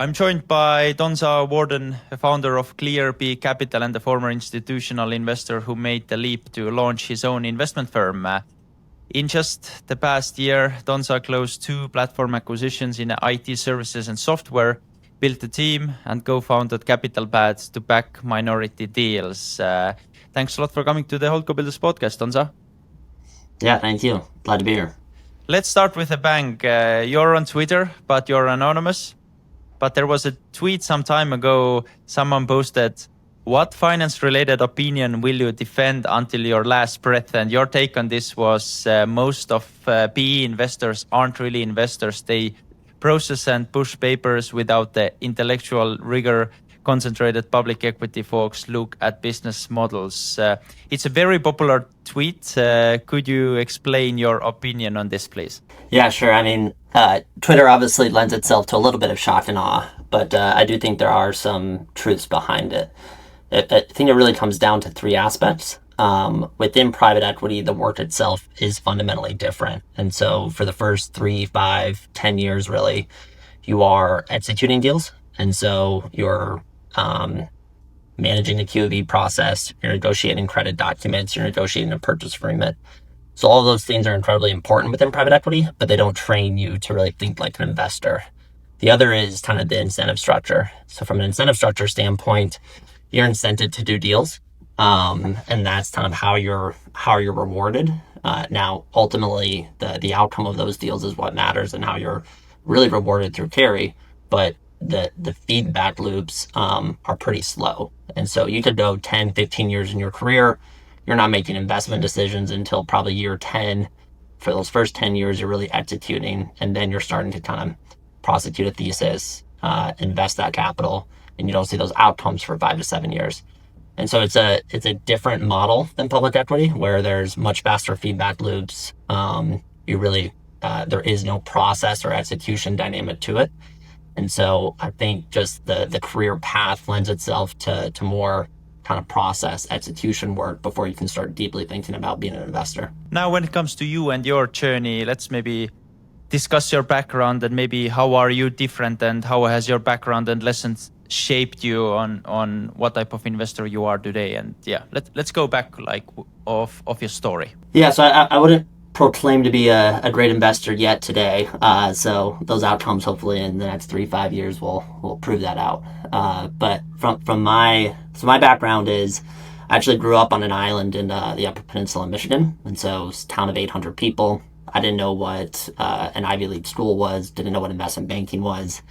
I'm joined by Donza Worden, a founder of Clearby Capital and a former institutional investor who made the leap to launch his own investment firm. In just the past year, Donza closed 2 platform acquisitions in IT services and software, built a team, and co-founded Capitalpad to back minority deals. Thanks a lot for coming to the Holdco Builders podcast, Donza. Yeah, thank you. Glad to be here. Let's start with a bang. You're on Twitter, but you're anonymous. But there was a tweet some time ago, someone posted, "What finance-related opinion will you defend until your last breath?" And your take on this was most of PE investors aren't really investors. They process and push papers without the intellectual rigor. Concentrated public equity folks look at business models. It's a very popular tweet. Could you explain your opinion on this, please? Yeah, sure. I mean, Twitter obviously lends itself to a little bit of shock and awe, but I do think there are some truths behind it. I think it really comes down to 3 aspects. Within private equity, the work itself is fundamentally different. And so for the first 3, 5, 10 years, really, you are executing deals. And so you're managing the QOV process, you're negotiating credit documents, you're negotiating a purchase agreement. So all of those things are incredibly important within private equity, but they don't train you to really think like an investor. The other is kind of the incentive structure. So from an incentive structure standpoint, you're incented to do deals. And that's kind of how you're rewarded. Now, ultimately, the outcome of those deals is what matters and how you're really rewarded through carry. But the feedback loops are pretty slow. And so you could go 10, 15 years in your career. You're not making investment decisions until probably year 10. For those first 10 years, you're really executing. And then you're starting to kind of prosecute a thesis, invest that capital, and you don't see those outcomes for 5 to 7 years. And so it's a different model than public equity, where there's much faster feedback loops. There is no process or execution dynamic to it. And so I think just the career path lends itself to more kind of process execution work before you can start deeply thinking about being an investor. Now, when it comes to you and your journey, let's maybe discuss your background and maybe how are you different and how has your background and lessons shaped you on what type of investor you are today. And yeah, let's go back of your story. Yeah, so I wouldn't proclaim to be a great investor yet today. So those outcomes, hopefully in the next 3-5 years, will prove that out. But from my background is I actually grew up on an island in the Upper Peninsula of Michigan. And so it's a town of 800 people. I didn't know what an Ivy League school was, didn't know what investment banking was.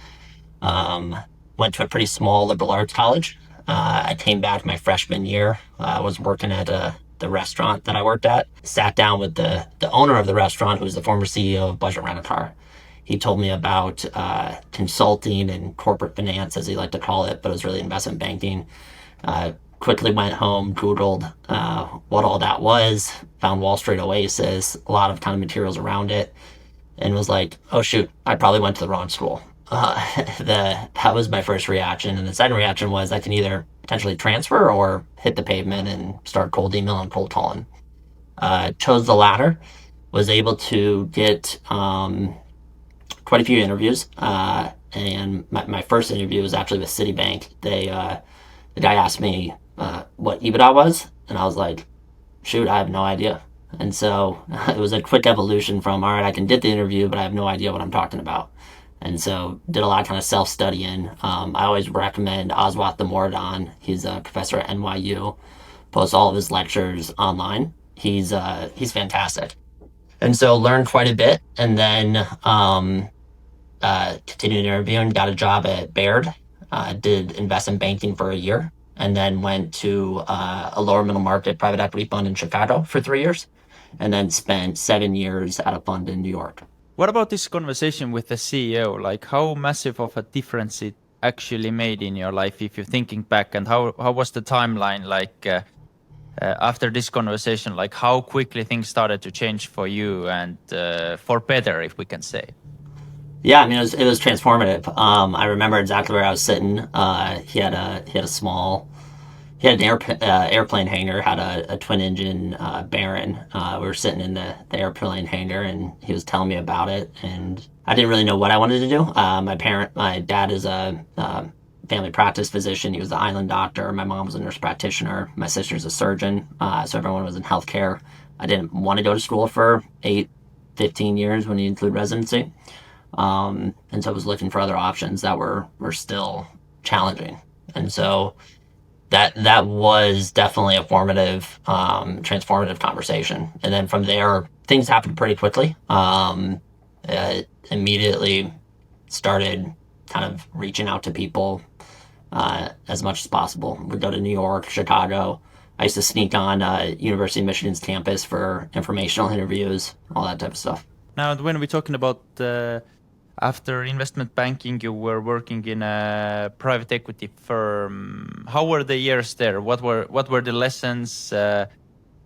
Went to a pretty small liberal arts college. I came back my freshman year. I was working at the restaurant that I worked at, sat down with the owner of the restaurant, who was the former CEO of Budget Rent-A-Car. He told me about consulting and corporate finance, as he liked to call it, but it was really investment banking. Quickly went home, Googled what all that was, found Wall Street Oasis, a lot of kind of materials around it, and was like, oh shoot, I probably went to the wrong school. That was my first reaction. And the second reaction was I can either potentially transfer or hit the pavement and start cold email and cold calling. Chose the latter, was able to get quite a few interviews. And my first interview was actually with Citibank. The guy asked me what EBITDA was, and I was like, shoot, I have no idea. And so it was a quick evolution from, all right, I can get the interview, but I have no idea what I'm talking about. And so did a lot of kind of self-studying. I always recommend Donza Worden. He's a professor at NYU, posts all of his lectures online. He's fantastic. And so learned quite a bit, and then continued interviewing, got a job at Baird, did investment banking for a year, and then went to a lower middle market private equity fund in Chicago for 3 years, and then spent 7 years at a fund in New York. What about this conversation with the CEO? Like, how massive of a difference it actually made in your life if you're thinking back, and how was the timeline like after this conversation? Like, how quickly things started to change for you and for better, if we can say? Yeah, I mean, it was transformative. I remember exactly where I was sitting. He had a small he had an airplane hangar, had a twin engine Baron. We were sitting in the airplane hangar, and he was telling me about it, and I didn't really know what I wanted to do. My dad is a family practice physician. He was the island doctor. My mom was a nurse practitioner. My sister's a surgeon. So everyone was in healthcare. I didn't want to go to school for 15 years when you include residency. And so I was looking for other options that were still challenging. And so that was definitely a formative, transformative conversation. And then from there, things happened pretty quickly. Immediately started kind of reaching out to people as much as possible. We'd go to New York, Chicago. I used to sneak on University of Michigan's campus for informational interviews, all that type of stuff. Now, when we're talking about after investment banking, you were working in a private equity firm. How were the years there? What were the lessons?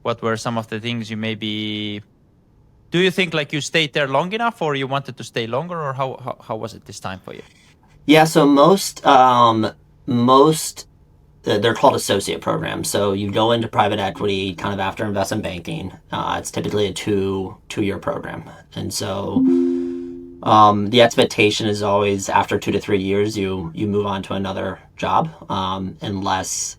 What were some of the things you maybe... Do you think like you stayed there long enough, or you wanted to stay longer, or how was it this time for you? Yeah, so most they're called associate programs. So you go into private equity kind of after investment banking. It's typically a two-year program, and so the expectation is always after 2 to 3 years you move on to another job, unless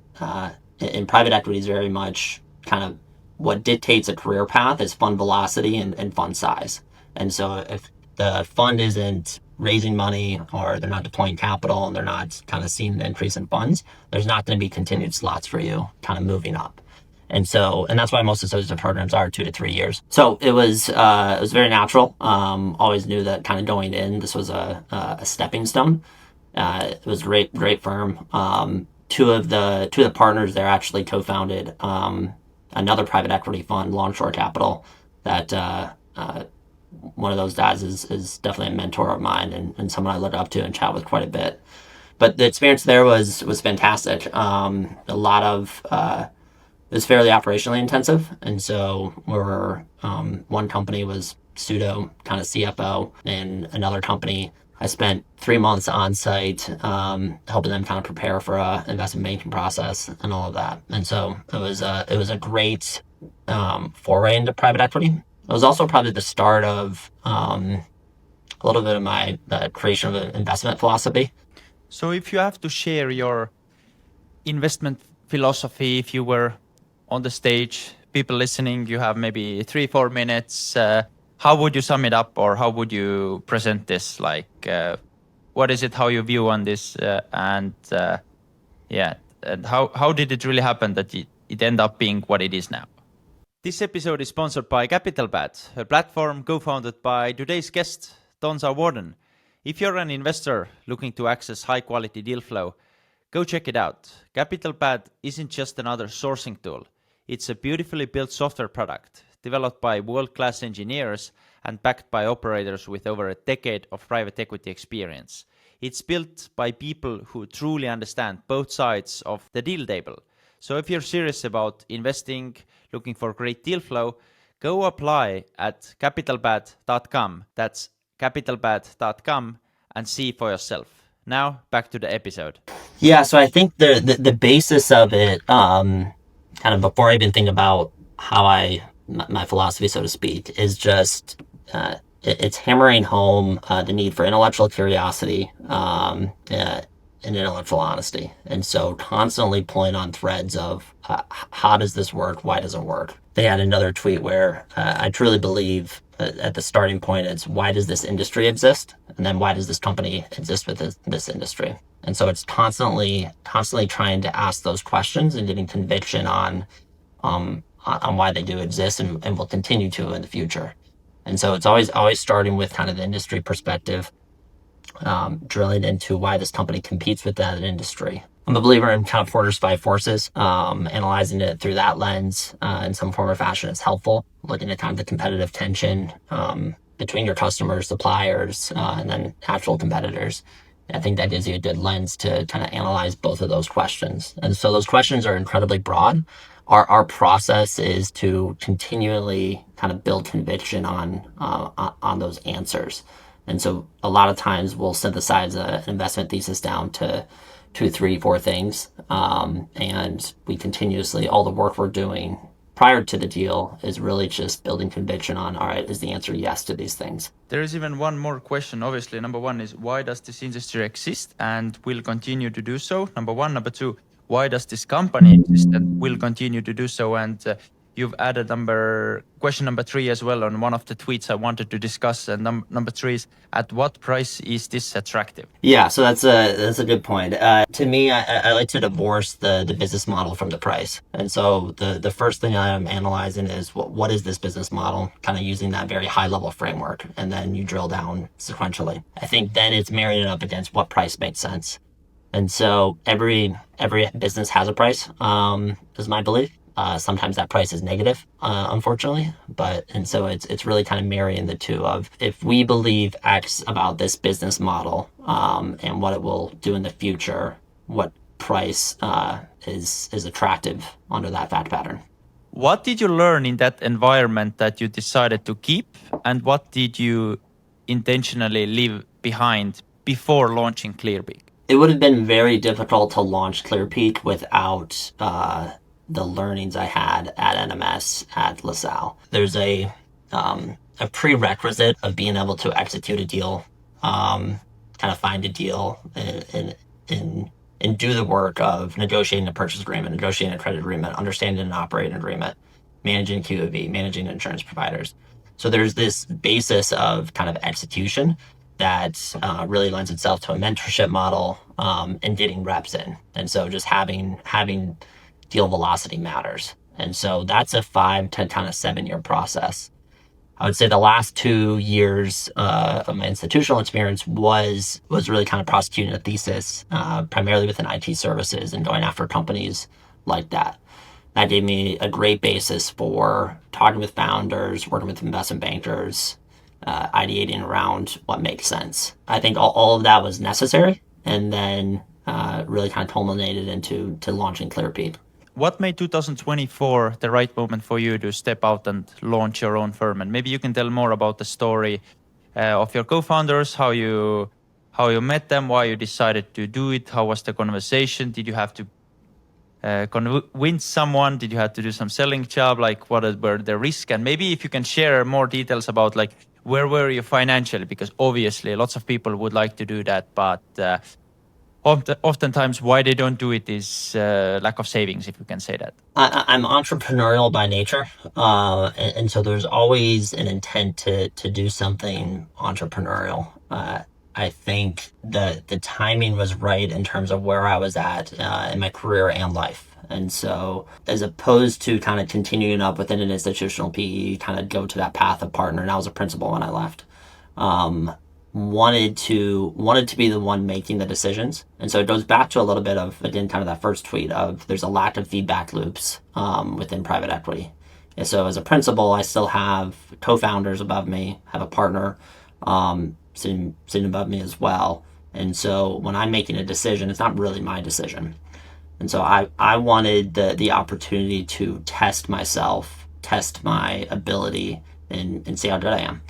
in private equity is very much kind of what dictates a career path is fund velocity and fund size. And so if the fund isn't raising money, or they're not deploying capital, and they're not kind of seeing the increase in funds, there's not going to be continued slots for you kind of moving up. And that's why most associate programs are 2 to 3 years. So it was very natural. Always knew that kind of going in, this was a stepping stone. It was a great firm. Two of the partners there actually co-founded another private equity fund, Longshore Capital, that one of those guys is definitely a mentor of mine and someone I look up to and chat with quite a bit. But the experience there was fantastic. A lot of it was fairly operationally intensive, and so one company was pseudo kind of CFO, and another company I spent 3 months on site helping them kind of prepare for a investment banking process and all of that. And so it was a great foray into private equity. It was also probably the start of a little bit of my creation of an investment philosophy. So if you have to share your investment philosophy, if you were on the stage, people listening, you have maybe 3-4 minutes, how would you sum it up, or how would you present this? Like, what is it, how you view on this, and how did it really happen that it ended up being what it is now? This episode is sponsored by Capitalpad, a platform co-founded by today's guest, Donza Worden. If you're an investor looking to access high-quality deal flow, go check it out. Capitalpad isn't just another sourcing tool. It's a beautifully built software product developed by world-class engineers and backed by operators with over a decade of private equity experience. It's built by people who truly understand both sides of the deal table. So if you're serious about investing, looking for great deal flow, go apply at capitalpad.com. That's capitalpad.com, and see for yourself. Now, back to the episode. Yeah, so I think the basis of it, kind of before I even think about how my philosophy, so to speak, is just it's hammering home the need for intellectual curiosity and intellectual honesty. And so constantly pulling on threads of how does this work? Why does it work? They had another tweet where I truly believe at the starting point, it's why does this industry exist? And then why does this company exist with this industry? And so it's constantly trying to ask those questions and getting conviction on why they do exist and will continue to in the future. And so it's always starting with kind of the industry perspective, drilling into why this company competes with that industry. I'm a believer in kind of Porter's 5 forces. Analyzing it through that lens in some form or fashion is helpful. Looking at kind of the competitive tension between your customers, suppliers, and then actual competitors. I think that gives you a good lens to kind of analyze both of those questions. And so those questions are incredibly broad. Our process is to continually kind of build conviction on those answers. And so a lot of times we'll synthesize an investment thesis down to 2, 3, 4 things. And we continuously, all the work we're doing prior to the deal is really just building conviction on, all right, is the answer yes to these things? There is even one more question, obviously. Number one is, why does this industry exist and will continue to do so? Number one. Number two, why does this company exist and will continue to do so? And you've added question number three as well on one of the tweets I wanted to discuss. And number three is, at what price is this attractive? Yeah, so that's a good point. To me, I like to divorce the business model from the price. And so the first thing I'm analyzing is what is this business model, kind of using that very high level framework, and then you drill down sequentially. I think then it's married up against what price makes sense. And so every business has a price, is my belief. Sometimes that price is negative, unfortunately, and so it's really kind of marrying the two of, if we believe X about this business model, and what it will do in the future, what price, is attractive under that fact pattern. What did you learn in that environment that you decided to keep, and what did you intentionally leave behind before launching Clearpeak? It would have been very difficult to launch Clearpeak without, the learnings I had at NMS at LaSalle. There's a prerequisite of being able to execute a deal, kind of find a deal and do the work of negotiating a purchase agreement, negotiating a credit agreement, understanding an operating agreement, managing QOV, managing insurance providers. So there's this basis of kind of execution that really lends itself to a mentorship model, and getting reps in. And so just having deal velocity matters. And so that's a 5 to kind of 7 year process. I would say the last 2 years of my institutional experience was really kind of prosecuting a thesis, primarily within IT services and going after companies like that. That gave me a great basis for talking with founders, working with investment bankers, ideating around what makes sense. I think all of that was necessary, and then really kind of culminated into launching Clearpeak. What made 2024 the right moment for you to step out and launch your own firm? And maybe you can tell more about the story of your co-founders, how you met them, why you decided to do it, how was the conversation? Did you have to convince someone? Did you have to do some selling job? Like, what were the risks? And maybe if you can share more details about, like, where were you financially? Because obviously lots of people would like to do that, but oftentimes why they don't do it is lack of savings, if you can say that. I'm entrepreneurial by nature, and so there's always an intent to do something entrepreneurial. I think the timing was right in terms of where I was at in my career and life. And so as opposed to kind of continuing up within an institutional PE, kind of go to that path of partner, and I was a principal when I left, wanted to be the one making the decisions. And so it goes back to a little bit of, again, kind of that first tweet of, there's a lack of feedback loops within private equity. And so as a principal, I still have co-founders above me, have a partner sitting above me as well. And so when I'm making a decision, it's not really my decision. And so I wanted the opportunity to test myself, test my ability, and see how good I am.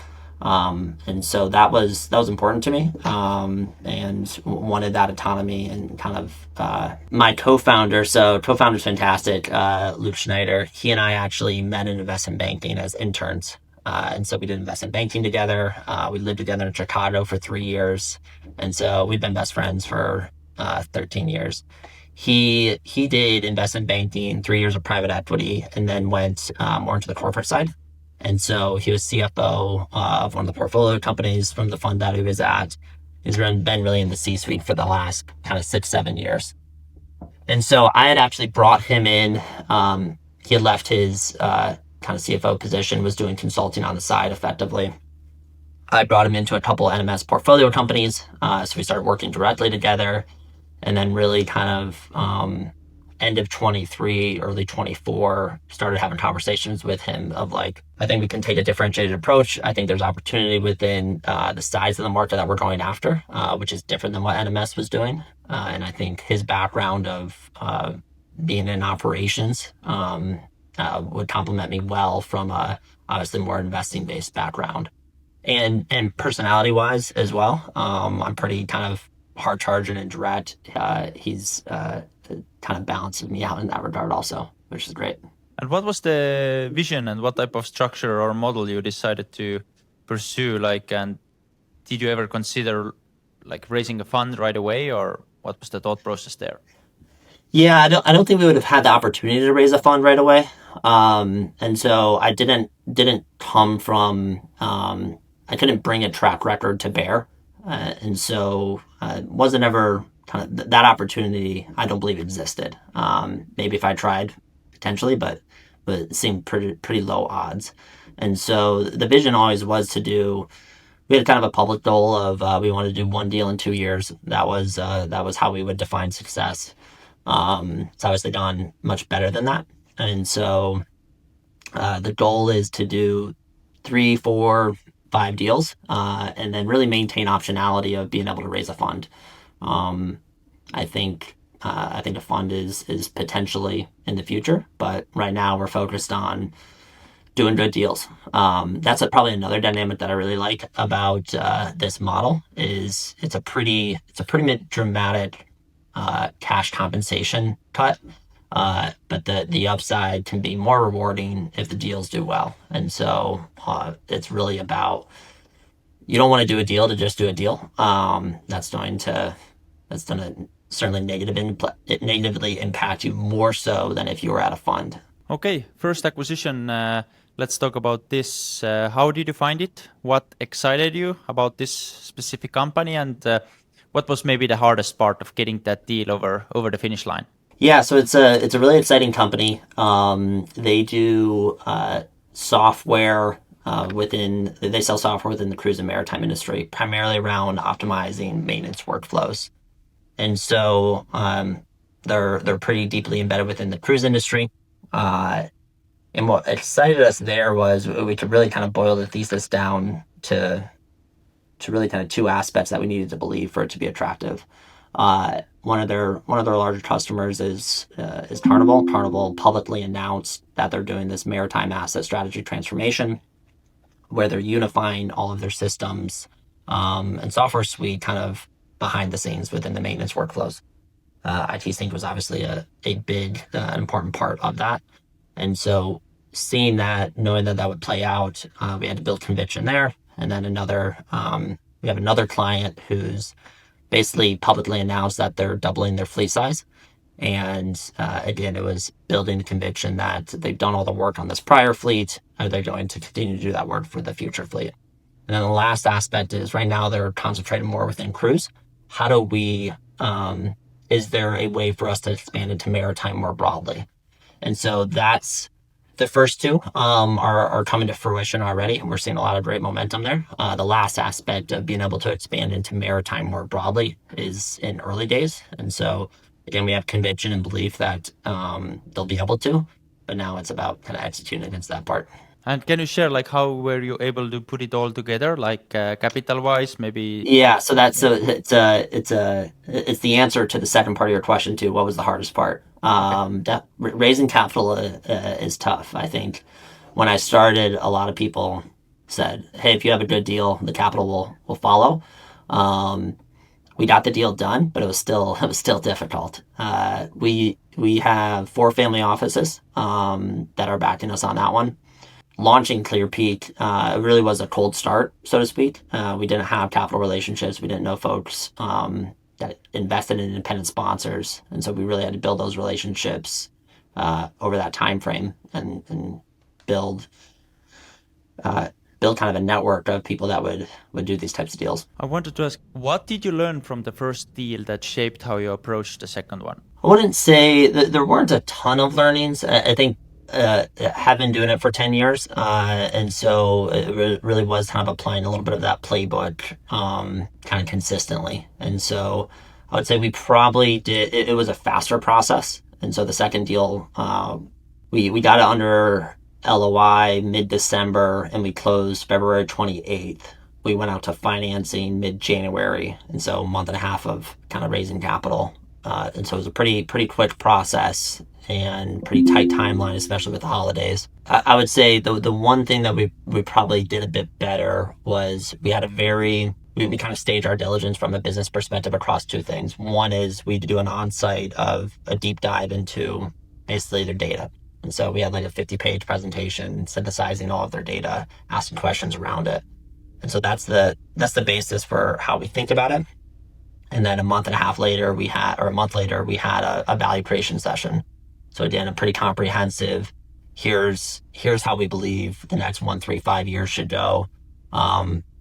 And so that was important to me, and wanted that autonomy and kind of, my co-founder's fantastic, Luke Schneider. He and I actually met in investment banking as interns. And so we did investment banking together. We lived together in Chicago for 3 years. And so we've been best friends for 13 years. He did investment banking, 3 years of private equity, and then went more into the corporate side. And so he was CFO of one of the portfolio companies from the fund that he was at. He's been really in the C-suite for the last kind of 6-7 years. And so I had actually brought him in. He had left his kind of CFO position, was doing consulting on the side effectively. I brought him into a couple NMS portfolio companies. So we started working directly together, and then really kind of end of 23, early 24, started having conversations with him of like, I think we can take a differentiated approach. I think there's opportunity within the size of the market that we're going after, which is different than what NMS was doing. And I think his background of being in operations would complement me well from a obviously more investing-based background. and personality wise as well. I'm pretty kind of hard charging and direct. He's kind of balances me out in that regard also, which is great. And what was the vision and what type of structure or model you decided to pursue? Like, and did you ever consider like raising a fund right away, or what was the thought process there? Yeah, I don't think we would have had the opportunity to raise a fund right away. And so I didn't come from I couldn't bring a track record to bear, and so wasn't ever kind of that opportunity. I don't believe existed. Maybe if I tried, potentially, but it seemed pretty low odds. And so the vision always was to do. We had kind of a public goal of we wanted to do one deal in 2 years. That was how we would define success. It's obviously gone much better than that, and so the goal is to do 3, 4, 5 deals, and then really maintain optionality of being able to raise a fund. I think a fund is potentially in the future, but right now we're focused on doing good deals. That's probably another dynamic that I really like about this model is it's a pretty dramatic cash compensation cut, but the upside can be more rewarding if the deals do well. And so it's really about, you don't want to do a deal to just do a deal. That's going to certainly negatively impact you more so than if you were at a fund. Okay, first acquisition. Let's talk about this. How did you find it? What excited you about this specific company, and what was maybe the hardest part of getting that deal over the finish line? Yeah, so it's a really exciting company. They do software they sell software within the cruise and maritime industry, primarily around optimizing maintenance workflows. And so they're pretty deeply embedded within the cruise industry. And what excited us there was we could really kind of boil the thesis down to really kind of 2 aspects that we needed to believe for it to be attractive. One of their larger customers is Carnival. Carnival publicly announced that they're doing this maritime asset strategy transformation, where they're unifying all of their systems and software suite kind of behind the scenes within the maintenance workflows. IT Sync was obviously a big, important part of that. And so seeing that, knowing that would play out, we had to build conviction there. And then we have another client who's basically publicly announced that they're doubling their fleet size. And again, it was building the conviction that they've done all the work on this prior fleet. Are they going to continue to do that work for the future fleet? And then the last aspect is right now they're concentrated more within cruise. How do we, is there a way for us to expand into maritime more broadly? And so that's the first 2 are coming to fruition already, and we're seeing a lot of great momentum there. The last aspect of being able to expand into maritime more broadly is in early days. And so, again, we have conviction and belief that they'll be able to, but now it's about kind of executing against that part. And can you share like how were you able to put it all together, like capital wise, maybe? Yeah, so it's the answer to the second part of your question too. What was the hardest part? Raising capital is tough. I think when I started, a lot of people said, "Hey, if you have a good deal, the capital will follow." We got the deal done, but it was still difficult. We have 4 family offices that are backing us on that one. Launching Clearpeak, it really was a cold start, so to speak. We didn't have capital relationships. We didn't know folks that invested in independent sponsors, and so we really had to build those relationships over that time frame and build kind of a network of people that would do these types of deals. I wanted to ask, what did you learn from the first deal that shaped how you approached the second one? I wouldn't say that there weren't a ton of learnings. I think have been doing it for 10 years. And so it really was kind of applying a little bit of that playbook kind of consistently. And so I would say we probably did, it was a faster process. And so the second deal, we got it under LOI mid-December and we closed February 28th. We went out to financing mid-January. And so a month and a half of kind of raising capital. And so it was a pretty quick process and pretty tight timeline, especially with the holidays. I would say the one thing that we probably did a bit better was we had we kind of stage our diligence from a business perspective across two things. One is we do an on-site of a deep dive into basically their data. And so we had like a 50-page presentation synthesizing all of their data, asking questions around it. And so that's the basis for how we think about it. And then a month later, we had a value creation session. So again, a pretty comprehensive, here's how we believe the next 1, 3, 5 years should go.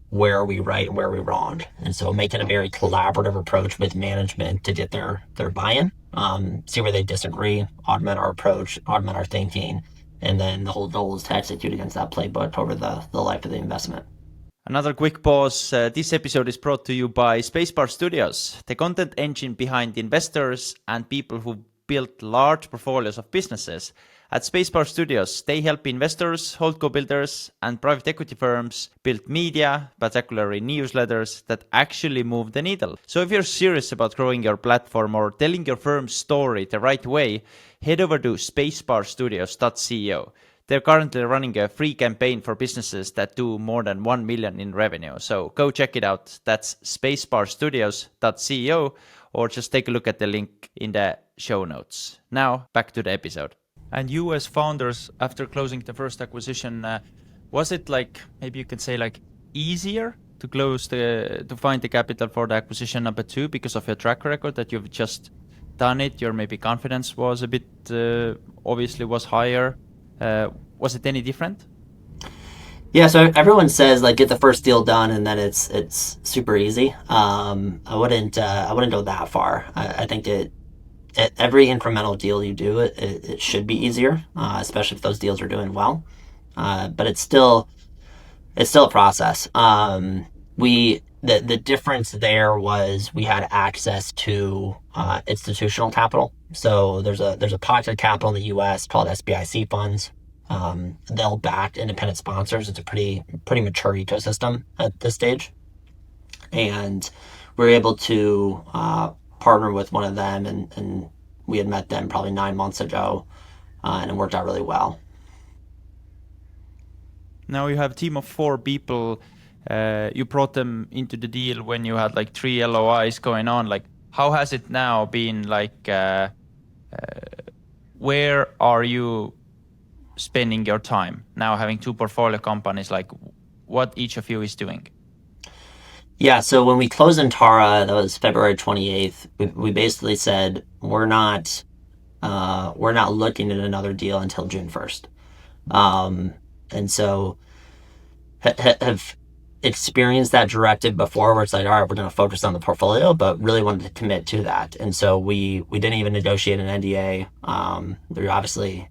Where are we right and where are we wrong? And so making a very collaborative approach with management to get their buy-in, see where they disagree, augment our approach, augment our thinking. And then the whole goal is to execute against that playbook over the life of the investment. Another quick pause. This episode is brought to you by Spacebar Studios, the content engine behind investors and people who built large portfolios of businesses. At Spacebar Studios, they help investors, holdco builders, and private equity firms build media, particularly newsletters, that actually move the needle. So if you're serious about growing your platform or telling your firm's story the right way, head over to spacebarstudios.co. They're currently running a free campaign for businesses that do more than 1 million in revenue. So go check it out. That's spacebarstudios.co, or just take a look at the link in the show notes. Now, back to the episode. And you as founders, after closing the first acquisition, was it like, maybe you can say like easier to find the capital for the acquisition number 2 because of your track record that you've just done it? Your maybe confidence was a bit, obviously was higher. Was it any different? Yeah, so everyone says like get the first deal done and then it's super easy. I wouldn't go that far. I think every incremental deal you do, it should be easier, especially if those deals are doing well. But it's still a process. The difference there was we had access to institutional capital. So there's a pocket of capital in the U.S. called SBIC funds. They'll back independent sponsors. It's a pretty mature ecosystem at this stage, and we're able to partner with one of them, and we had met them probably 9 months ago, and it worked out really well. Now you have a team of 4 people. You brought them into the deal when you had like 3 LOIs going on. Like, how has it now been? Like, where are you spending your time now, having 2 portfolio companies? Like, what each of you is doing? Yeah, so when we closed Entara, that was February 28th, we basically said we're not looking at another deal until June 1st. And so have experienced that directive before where it's like, all right, we're going to focus on the portfolio, but really wanted to commit to that. And so we didn't even negotiate an NDA. There obviously,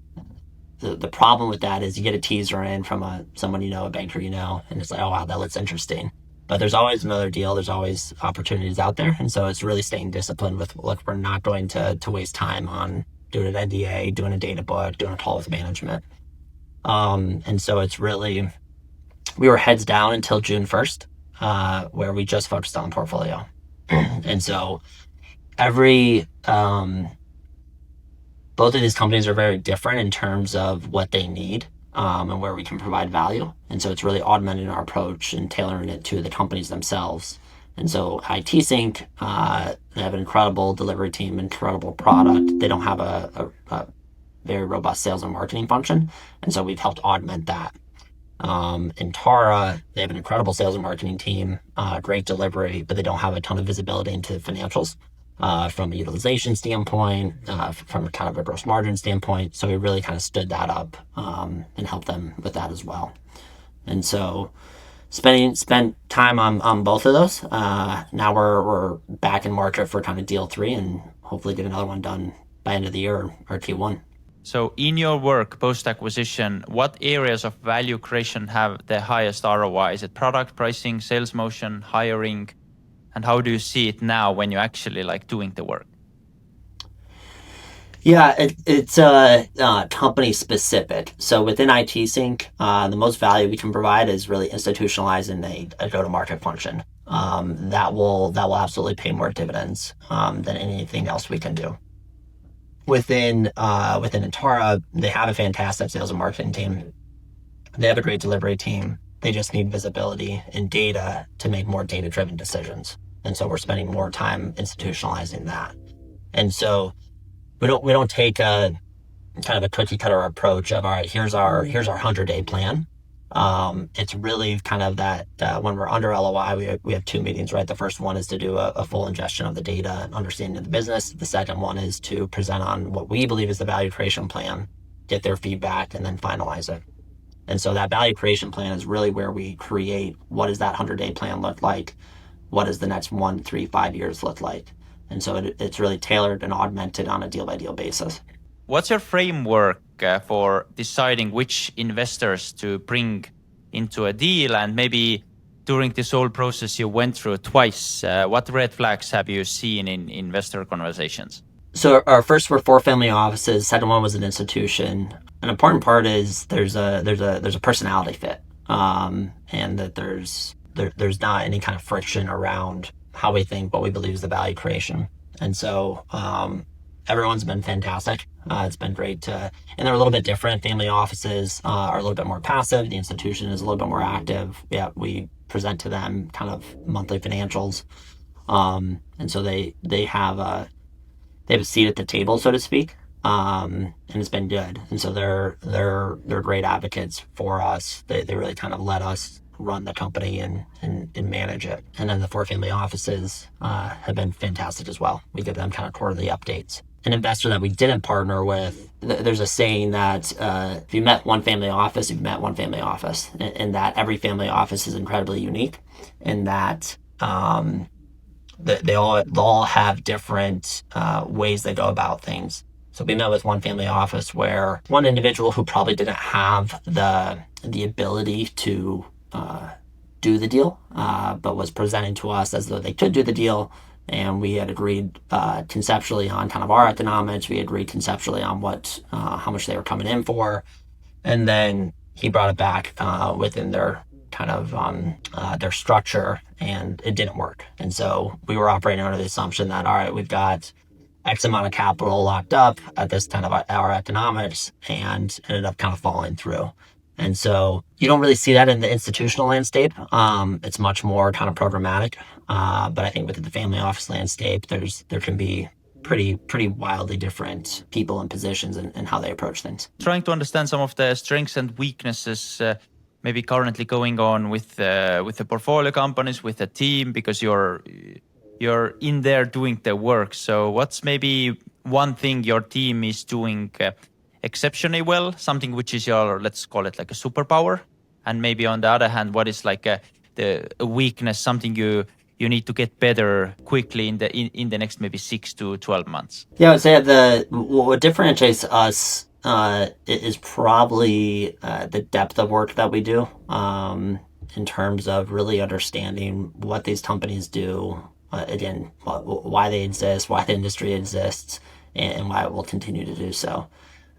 the problem with that is you get a teaser in from someone a banker and it's like, oh wow, that looks interesting. But there's always another deal. There's always opportunities out there. And so it's really staying disciplined with, look, we're not going to waste time on doing an NDA, doing a data book, doing a call with management. And so it's really, we were heads down until June 1st, where we just focused on the portfolio. And so both of these companies are very different in terms of what they need. And where we can provide value. And so it's really augmenting our approach and tailoring it to the companies themselves. And so IT Sync, they have an incredible delivery team, incredible product. They don't have a very robust sales and marketing function. And so we've helped augment that. Entara, they have an incredible sales and marketing team, great delivery, but they don't have a ton of visibility into financials. From a utilization standpoint, from kind of a gross margin standpoint. So we really kind of stood that up and helped them with that as well. And so spent time on both of those. Now we're back in market for kind of deal 3 and hopefully get another one done by end of the year or Q1. So in your work post-acquisition, what areas of value creation have the highest ROI? Is it product, pricing, sales motion, hiring? And how do you see it now when you're actually like doing the work? Yeah, it's company specific. So within IT Sync, the most value we can provide is really institutionalizing a go-to-market function. That will absolutely pay more dividends than anything else we can do. within Entara, they have a fantastic sales and marketing team. They have a great delivery team. They just need visibility and data to make more data-driven decisions. And so we're spending more time institutionalizing that. And so we don't take a kind of a cookie cutter approach of, all right, here's our 100-day plan. It's really kind of that when we're under LOI, we have 2 meetings, right? The first one is to do a full ingestion of the data and understanding of the business. The second one is to present on what we believe is the value creation plan, get their feedback, and then finalize it. And so that value creation plan is really where we create what does that 100-day plan look like? What does the next 1, 3, 5 years look like? And so it's really tailored and augmented on a deal-by-deal basis. What's your framework for deciding which investors to bring into a deal? And maybe during this whole process you went through twice, what red flags have you seen in investor conversations? So our first were 4 family offices. Second one was an institution. An important part is there's a personality fit, and that there's not any kind of friction around how we think, what we believe is the value creation. And so everyone's been fantastic. It's been great and they're a little bit different. Family offices are a little bit more passive. The institution is a little bit more active. Yeah, we present to them kind of monthly financials, and so they have a seat at the table, so to speak, and it's been good. And so they're great advocates for us. They really kind of let us run the company and manage it. And then the 4 family offices have been fantastic as well. We give them kind of quarterly updates. An investor that we didn't partner with, there's a saying that if you met one family office, you've met one family office, and that every family office is incredibly unique, and that they all have different ways they go about things. So we met with one family office where one individual who probably didn't have the ability to do the deal, but was presenting to us as though they could do the deal. And we had agreed conceptually on kind of our economics. We agreed conceptually on how much they were coming in for. And then he brought it back within their kind of their structure, and it didn't work. And so we were operating under the assumption that, all right, we've got X amount of capital locked up at this kind of our economics, and ended up kind of falling through. And so you don't really see that in the institutional landscape. It's much more kind of programmatic. But I think within the family office landscape, there can be pretty wildly different people and positions and how they approach things. Trying to understand some of the strengths and weaknesses maybe currently going on with the portfolio companies, with the team, because you're in there doing the work. So what's maybe one thing your team is doing exceptionally well, something which is your, let's call it like a superpower, and maybe on the other hand, what is like a weakness, something you need to get better quickly in the next maybe 6 to 12 months? Yeah, I would say what differentiates us is probably the depth of work that we do, in terms of really understanding what these companies do, again, why they exist, why the industry exists, and why it will continue to do so.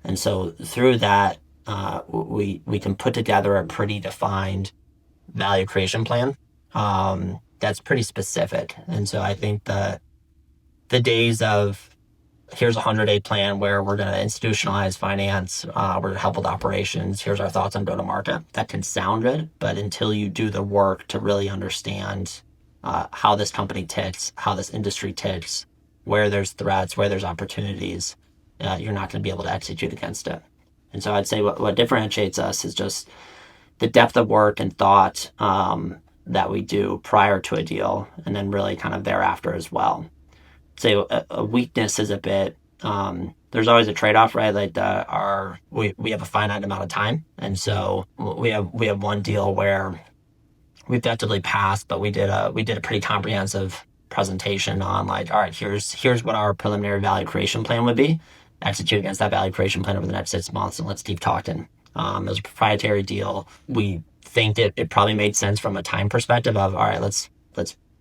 And so through that, we can put together a pretty defined value creation plan that's pretty specific. And so I think the days of here's a 100-day plan where we're going to institutionalize finance, we're going to help with operations, here's our thoughts on go-to-market, that can sound good, but until you do the work to really understand how this company ticks, how this industry ticks, where there's threats, where there's opportunities, you're not going to be able to execute against it. And so I'd say what differentiates us is just the depth of work and thought that we do prior to a deal, and then really kind of thereafter as well. Say a weakness is a bit, there's always a trade-off, right? Like we have a finite amount of time. And so we have one deal where we effectively passed, but we did a pretty comprehensive presentation on like, all right, here's what our preliminary value creation plan would be. Execute against that value creation plan over the next 6 months, and let's keep talking. It was a proprietary deal. We think it probably made sense from a time perspective of, all right, let's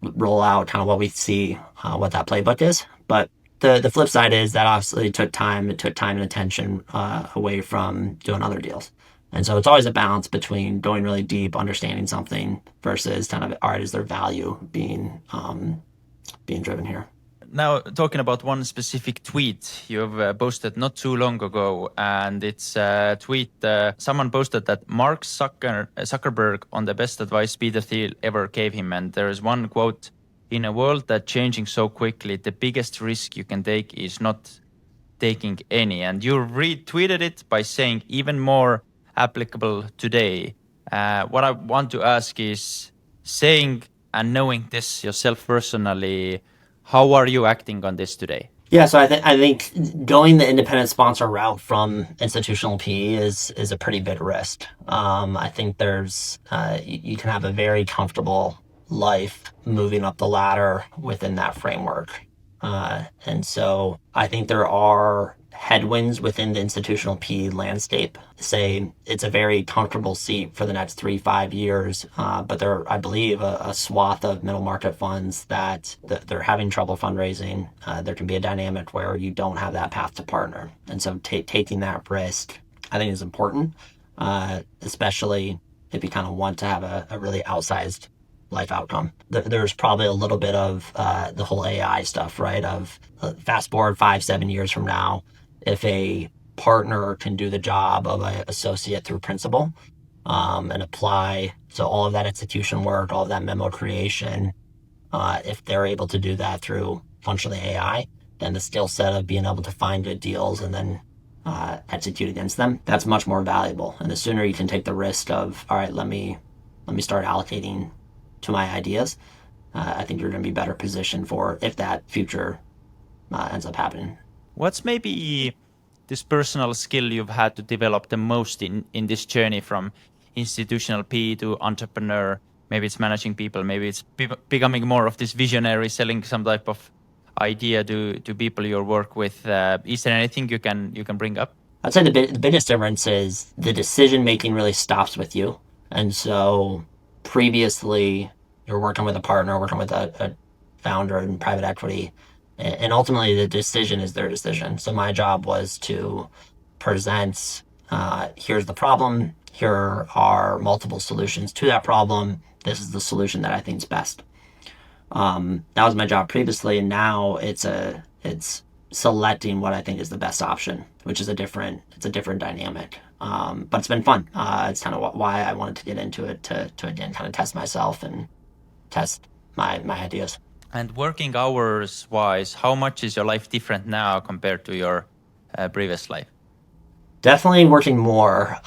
roll out kind of what we see, what that playbook is. But the flip side is that obviously it took time and attention away from doing other deals. And so it's always a balance between going really deep, understanding something, versus kind of, all right, is there value being driven here? now talking about one specific tweet you've posted not too long ago, and it's a tweet. Someone posted that Mark Zuckerberg on the best advice Peter Thiel ever gave him, and there is one quote: "In a world that's changing so quickly, the biggest risk you can take is not taking any." And you retweeted it by saying even more applicable today. What I want to ask is, saying and knowing this yourself personally, how are you acting on this today? Yeah, so I think going the independent sponsor route from institutional PE is a pretty big risk. I think there's you can have a very comfortable life moving up the ladder within that framework, and so I think there are headwinds within the institutional PE landscape. Say it's a very comfortable seat for the next 3-5 years, but there, I believe, a swath of middle market funds that they're having trouble fundraising. There can be a dynamic where you don't have that path to partner, and so taking that risk, I think, is important, especially if you kind of want to have a really outsized life outcome. There's probably a little bit of the whole AI stuff, right? Of fast forward 5-7 years from now, if a partner can do the job of an associate through principal, and apply, so all of that execution work, all of that memo creation, if they're able to do that through functionally AI, then the skill set of being able to find good deals and then execute against them, that's much more valuable. And the sooner you can take the risk of, all right, let me start allocating to my ideas, I think you're going to be better positioned for if that future ends up happening. What's maybe this personal skill you've had to develop the most in this journey from institutional PE to entrepreneur? Maybe it's managing people, maybe it's becoming more of this visionary, selling some type of idea to people you work with. Is there anything you can bring up? I'd say the biggest difference is the decision making really stops with you. And so previously you're working with a partner, working with a founder in private equity, and ultimately the decision is their decision. So my job was to present, here's the problem, here are multiple solutions to that problem, this is the solution that I think is best. That was my job previously, and now it's selecting what I think is the best option, which is a different dynamic. But it's been fun. It's kind of why I wanted to get into it, to again kind of test myself and test my ideas. And working hours wise, how much is your life different now compared to your previous life? Definitely working more,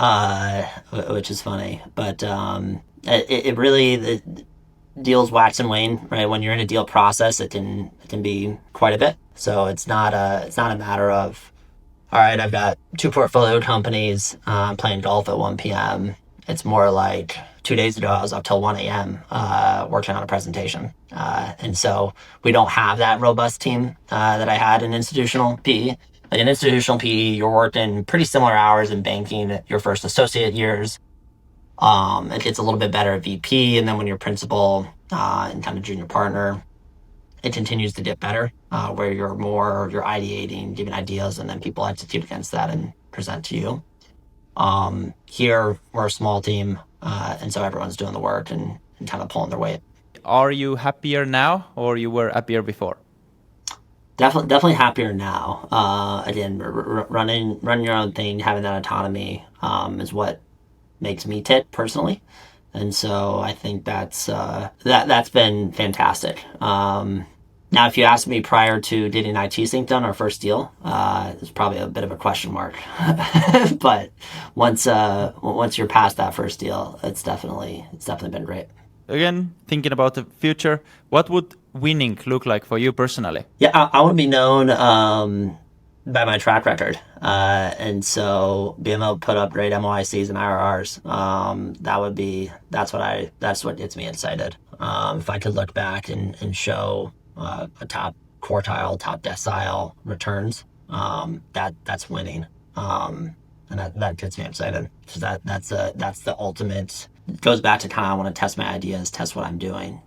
which is funny, but it really, the deals wax and wane, right? When you're in a deal process, it can be quite a bit. So it's not a matter of, all right, I've got 2 portfolio companies, I'm playing golf at 1 p.m. It's more like 2 days ago, I was up till 1 a.m. Working on a presentation. And so we don't have that robust team that I had in institutional PE. Like in institutional PE, you're working pretty similar hours in banking your first associate years. It gets a little bit better at VP, and then when you're principal and kind of junior partner, it continues to get better, where you're ideating, giving ideas, and then people execute against that and present to you. Here, we're a small team, and so everyone's doing the work and kind of pulling their weight. Are you happier now, or you were happier before? Definitely happier now. Again, running your own thing, having that autonomy is what makes me tick personally, and so I think that's been fantastic. Now, if you asked me prior to getting IT Sync done, our first deal, it's probably a bit of a question mark. But once you're past that first deal, it's definitely been great. Again, thinking about the future, what would winning look like for you personally? Yeah, I want to be known by my track record, and so being able to put up great MOICs and IRRs, that's what gets me excited. If I could look back and show a top quartile, top decile returns, that's winning, and that gets me excited. So that's the ultimate. It goes back to kind of I want to test my ideas, test what I'm doing.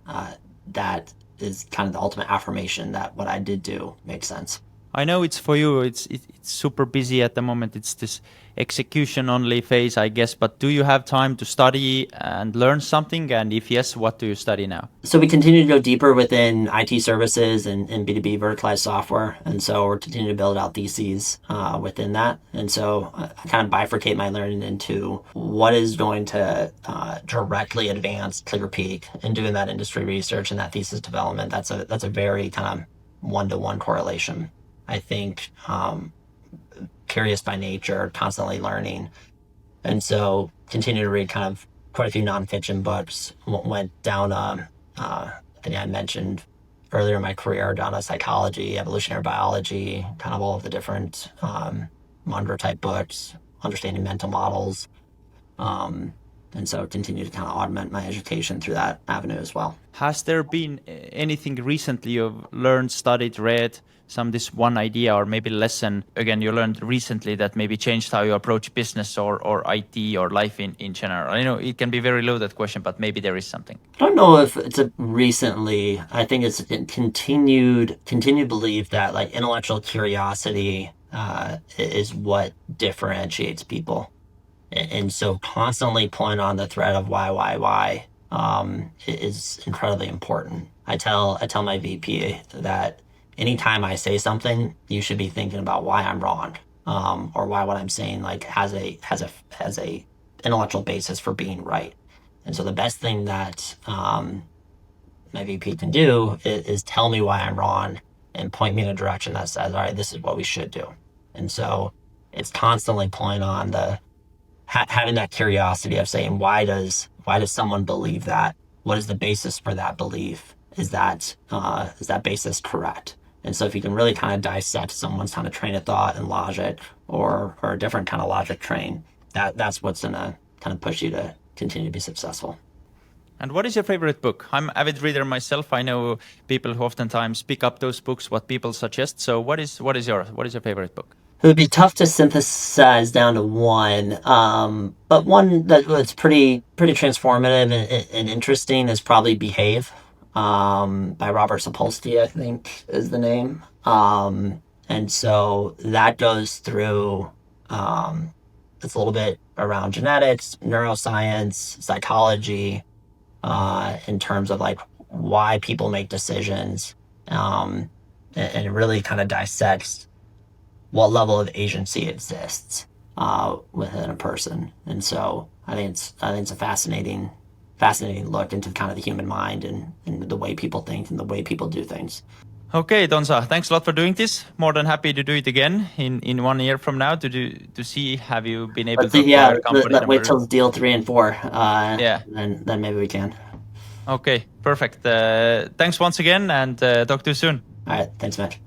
That is kind of the ultimate affirmation that what I did do makes sense. I know it's for you. It's super busy at the moment. It's this execution only phase, I guess. But do you have time to study and learn something? And if yes, what do you study now? So we continue to go deeper within IT services and B2B verticalized software. And so we're continuing to build out theses within that. And so I kind of bifurcate my learning into what is going to directly advance ClearPeak and doing that industry research and that thesis development. That's a very kind of one-to-one correlation. I think curious by nature, constantly learning. And so continue to read kind of quite a few nonfiction books. Went down, I think I mentioned earlier in my career, down to psychology, evolutionary biology, kind of all of the different Munder type books, understanding mental models. And so continue to kind of augment my education through that avenue as well. Has there been anything recently you've learned, studied, read, this one idea or maybe lesson, again, you learned recently that maybe changed how you approach business or IT or life in general? I know it can be a very loaded question, but maybe there is something. I don't know if it's a recently. I think it's a continued belief that like intellectual curiosity is what differentiates people. And so constantly pulling on the thread of why is incredibly important. I tell my VP that anytime I say something, you should be thinking about why I'm wrong, or why what I'm saying like has a intellectual basis for being right. And so the best thing that my VP can do is tell me why I'm wrong and point me in a direction that says, all right, this is what we should do. And so it's constantly pulling on having that curiosity of saying, why does someone believe that? What is the basis for that belief? Is that basis correct? And so if you can really kind of dissect someone's kind of train of thought and logic or a different kind of logic train, that's what's gonna kind of push you to continue to be successful. And what is your favorite book? I'm an avid reader myself. I know people who oftentimes pick up those books, what people suggest. So what is your favorite book? It would be tough to synthesize down to one, but one that was pretty transformative and interesting is probably Behave, by Robert Sapolsky, I think is the name. And so that goes through, it's a little bit around genetics, neuroscience, psychology, in terms of like why people make decisions, and it really kind of dissects what level of agency exists within a person. And so I think it's a fascinating look into kind of the human mind and the way people think and the way people do things. Okay, Donza, thanks a lot for doing this. More than happy to do it again in 1 year from now to see have you been able to acquire a company. Wait till deal 3 and 4. Yeah. Then maybe we can. Okay, perfect. Thanks once again and talk to you soon. All right, thanks, Mitch.